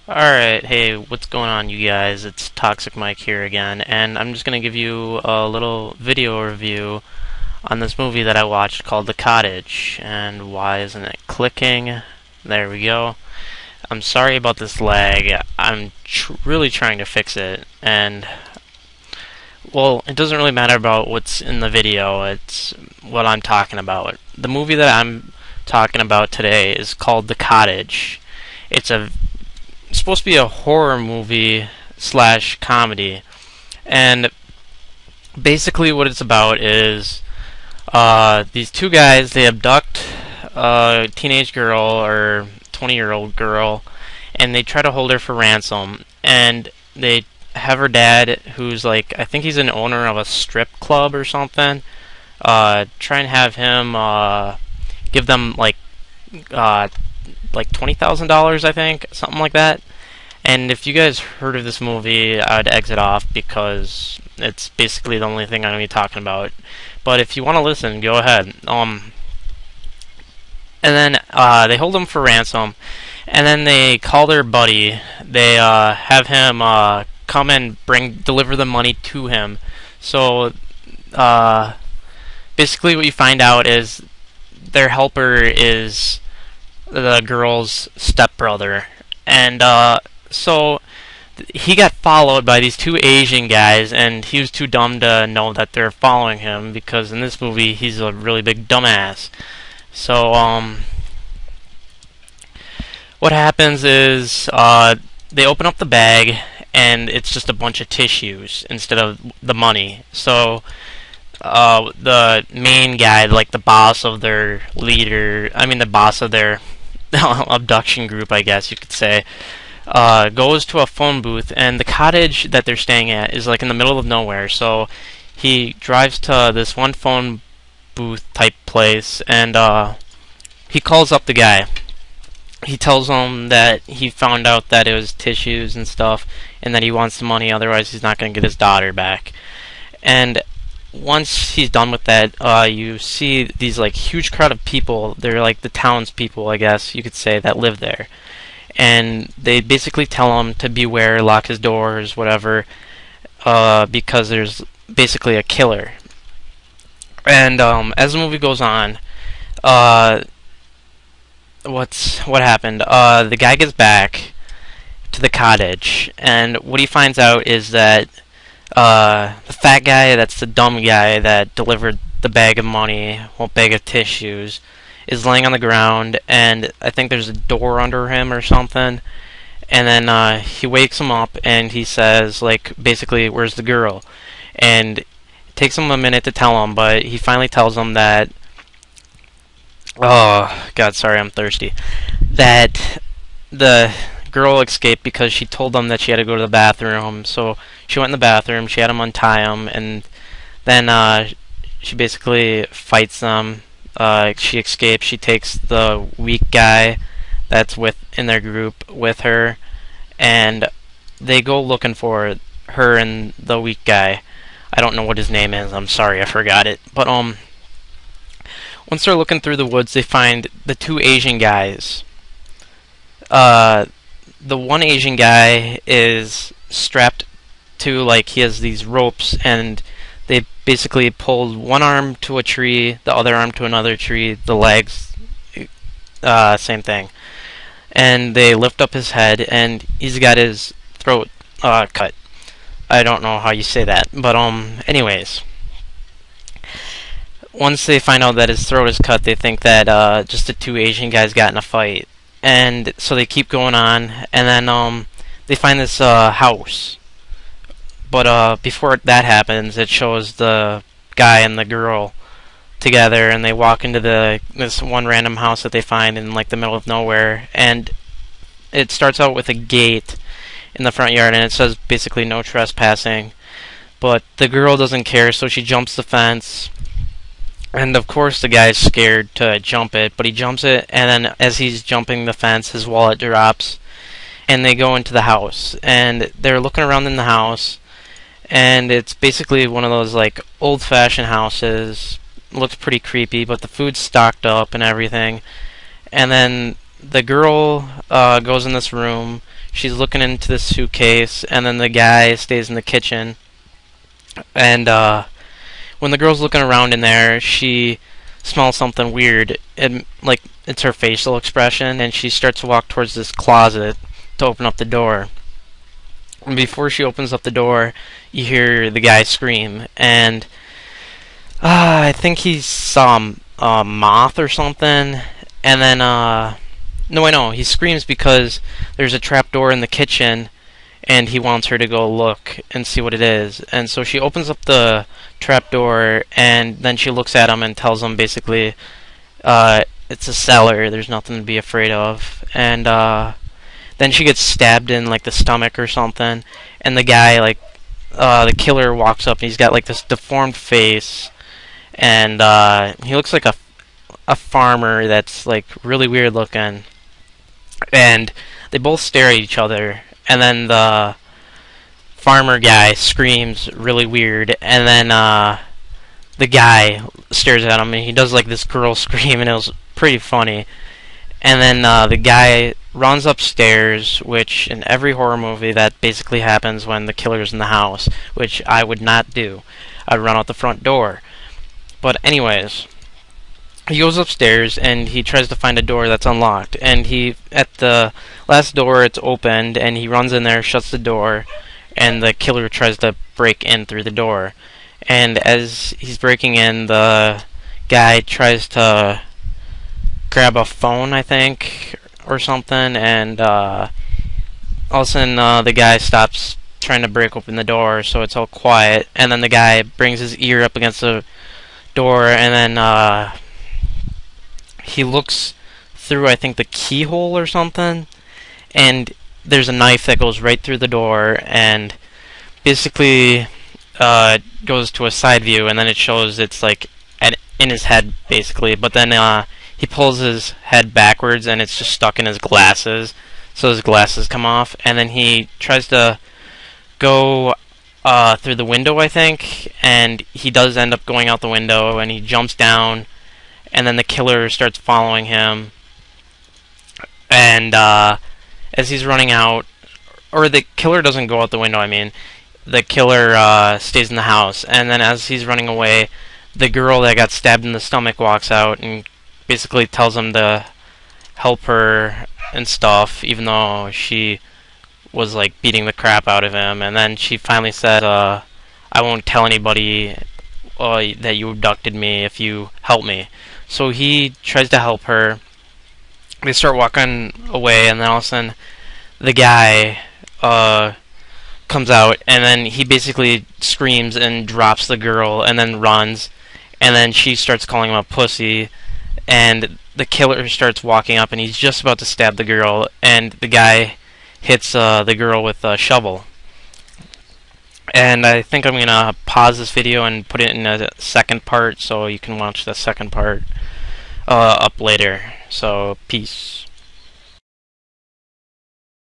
Alright, hey, what's going on, you guys? It's Toxic Mike here again, and I'm just gonna give you a little video review on this movie that I watched called The Cottage. And why isn't it clicking? There we go. I'm sorry about this lag. I'm really trying to fix it, and well, it doesn't really matter about what's in the video, it's what I'm talking about. The movie that I'm talking about today is called The Cottage. It's supposed to be a horror movie slash comedy, and basically what it's about is these two guys, they abduct a teenage girl or 20-year-old girl, and they try to hold her for ransom, and they have her dad, who's like, I think he's an owner of a strip club or something, try and have him give them uh, like $20,000, I think, something like that. And if you guys heard of this movie, I'd exit off because it's basically the only thing I'm going to be talking about. But if you want to listen, go ahead. And then they hold him for ransom, and then they call their buddy. They have him come and deliver the money to him. So basically, what you find out is their helper is the girl's stepbrother, and so he got followed by these two Asian guys, and he was too dumb to know that they're following him because in this movie he's a really big dumbass. So what happens is they open up the bag, and it's just a bunch of tissues instead of the money. So the main guy, like the boss of their the boss of their abduction group, I guess you could say, goes to a phone booth, and the cottage that they're staying at is like in the middle of nowhere. So he drives to this one phone booth type place, and he calls up the guy. He tells him that he found out that it was tissues and stuff, and that he wants the money, otherwise he's not going to get his daughter back. And once he's done with that, you see these like huge crowd of people. They're like the townspeople, I guess you could say, that live there. And they basically tell him to beware, lock his doors, whatever, because there's basically a killer. And as the movie goes on, what happened? The guy gets back to the cottage, and what he finds out is that the fat guy, that's the dumb guy that delivered the bag of money, well, bag of tissues, is laying on the ground, and I think there's a door under him or something. And then he wakes him up, and he says, like, basically, where's the girl? And it takes him a minute to tell him, but he finally tells him that, oh god, sorry, I'm thirsty, that the girl escaped because she told them that she had to go to the bathroom. So she went in the bathroom, she had him untie him, and then she basically fights them. She escapes. She takes the weak guy that's in their group with her, and they go looking for her and the weak guy. I don't know what his name is. I'm sorry, I forgot it. But once they're looking through the woods, they find the two Asian guys. The one Asian guy is strapped to, like, he has these ropes, and they basically pulled one arm to a tree, the other arm to another tree, the legs, same thing. And they lift up his head, and he's got his throat cut. I don't know how you say that, but anyways. Once they find out that his throat is cut, they think that just the two Asian guys got in a fight. And so they keep going on, and then they find this house. But before that happens, it shows the guy and the girl together, and they walk into this one random house that they find in like the middle of nowhere. And it starts out with a gate in the front yard, and it says basically no trespassing. But the girl doesn't care, so she jumps the fence. And of course the guy's scared to jump it, but he jumps it, and then as he's jumping the fence, his wallet drops, and they go into the house, and they're looking around in the house, and it's basically one of those like old-fashioned houses. Looks pretty creepy, but the food's stocked up and everything. And then the girl goes in this room. She's looking into this suitcase, and then the guy stays in the kitchen. And when the girl's looking around in there, she smells something weird, and like it's her facial expression, and she starts to walk towards this closet to open up the door. And before she opens up the door, you hear the guy scream, and I think he saw a moth or something, and then no, I know he screams because there's a trap door in the kitchen, and he wants her to go look and see what it is. And so she opens up the trapdoor, and then she looks at him and tells him basically, it's a cellar, there's nothing to be afraid of. And then she gets stabbed in like the stomach or something, and the guy, like, the killer walks up, and he's got like this deformed face, and he looks like a farmer that's like really weird looking. And they both stare at each other, and then the farmer guy screams really weird, and then the guy stares at him, and he does like this girl scream, and it was pretty funny. And then the guy runs upstairs, which in every horror movie that basically happens when the killer's in the house, which I would not do. I'd run out the front door. But anyways, he goes upstairs and he tries to find a door that's unlocked, and he, at the last door, it's opened, and he runs in there, shuts the door, and the killer tries to break in through the door. And as he's breaking in, the guy tries to grab a phone, I think, or something, and all of a sudden the guy stops trying to break open the door, so it's all quiet, and then the guy brings his ear up against the door, and then he looks through, I think, the keyhole or something, and there's a knife that goes right through the door, and basically goes to a side view, and then it shows it's like in his head, basically. But then he pulls his head backwards, and it's just stuck in his glasses, so his glasses come off, and then he tries to go through the window, I think, and he does end up going out the window, and he jumps down, and then the killer starts following him, and as he's running out, or the killer doesn't go out the window, I mean, the killer stays in the house, and then as he's running away, the girl that got stabbed in the stomach walks out and basically tells him to help her and stuff, even though she was like beating the crap out of him. And then she finally said, I won't tell anybody that you abducted me if you help me. So he tries to help her. They start walking away, and then all of a sudden the guy comes out, and then he basically screams and drops the girl and then runs, and then she starts calling him a pussy, and the killer starts walking up, and he's just about to stab the girl, and the guy hits the girl with a shovel. And I think I'm going to pause this video and put it in a second part so you can watch the second part up later. So, peace.